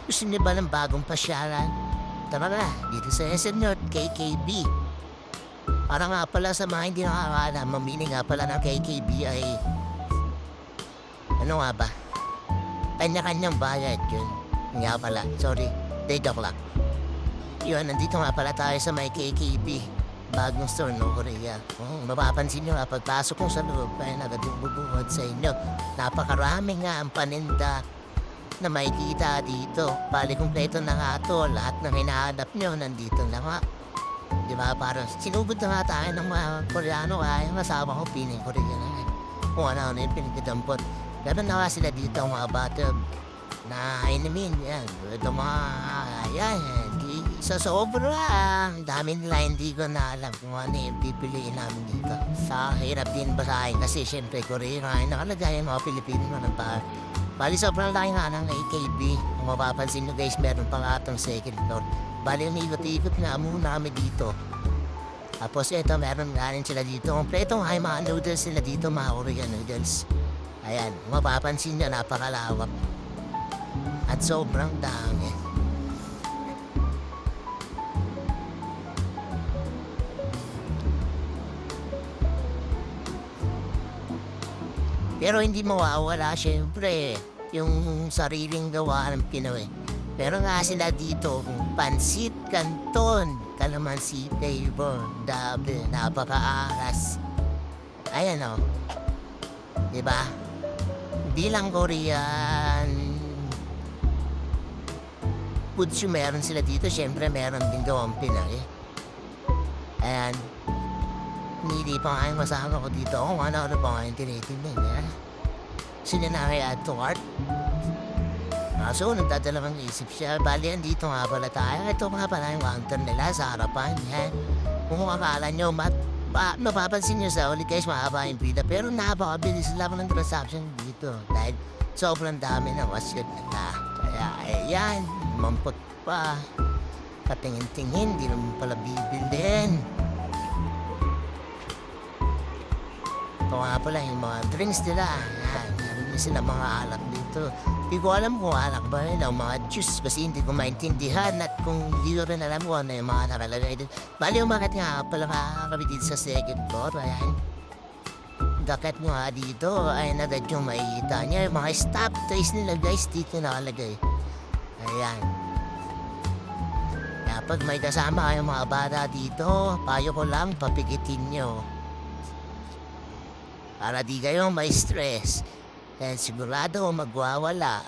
Gusto niyo ba ng bagong pasyalan? Tara na, dito sa SM North, KKB. Para nga pala sa mga hindi nakakaalam, ang meaning nga pala ng KKB ay... Ano nga ba? Kanya-kanyang bayad yun. Nga pala, sorry, take a clock. Yun, nandito nga pala tayo sa may KKB. Bagong store, no, Korea. Mapapansin nyo nga, pagpasok ko sa loob, ay nagbubuhod sa inyo. Napakarami nga ang paninda na makikita dito. Bali kumpleto na nga to. Lahat ng hinahanap nyo, nandito na nga. Di ba, parang sinubod na nga tayo ng mga Koreano. Kaya yung asawa ko, piling Korean na eh. Kung ano yung pinagdampot. Meron na nga sila dito, mga bathtub na inumin. Yan, ito mga, yan, sa sobrang dami nila, hindi ko na alam kung ano yung pipiliin namin dito. Sa hirap din basahin kasi syempre Korean ay nakalagay yung mga Pilipino na nagpa. Bali sobrang laki nga ng AKB. Kung mapapansin nyo guys, meron pa nga itong second floor. Bali umikot-ikot nga muna kami dito. Tapos ito, meron nga rin sila dito. Kompleto nga yung mga noodles sila dito, mga Korean noodles. Ayan, kung mapapansin nyo, napakalawak. At sobrang dami. Pero hindi mawawala syempre yung sariling gawa ng Pinoy. Pero nga sila dito, pansit, canton, calamansi flavor, dabe, napaka-aras. Ayan o. Diba? Bilang Korean foods yung meron sila dito, syempre meron din gawang Pinoy. Ayan. Hindi pa nga yung masama ko dito kung ano pa nga yung tinitignan niya. Sino na kaya add to cart? So, nagdadalawang isip siya. Bali, andito nga pala tayo. Ito nga pala yung counter nila sa harapan. Yan. Kung akala nyo, mapapansin nyo sa ulit guys, mahaba yung pila. Pero napakabilis lang ng transaction dito. Dahil sobrang dami ng wasyod nila. Kaya, yan. Mampot pa. Patingin-tingin, di naman pala bibilin. Ito nga pala yung mga drinks nila. Yan, meron din sila mga alak dito. Hindi ko alam kung alak ba yun o mga juice kasi hindi ko maintindihan at kung hindi ko rin alam kung ano yung mga nakalagay dito. Bali umakit nga pala kami dito sa second floor. Ayan. Dakat mo nga dito ay nagad yung makikita niya. Yung mga stop toys nila guys dito nakalagay. Ayan. Kaya pag may kasama kayong mga bata dito, payo ko lang papigitin nyo. Para di kayo may stress. Dahil sigurado magwawala.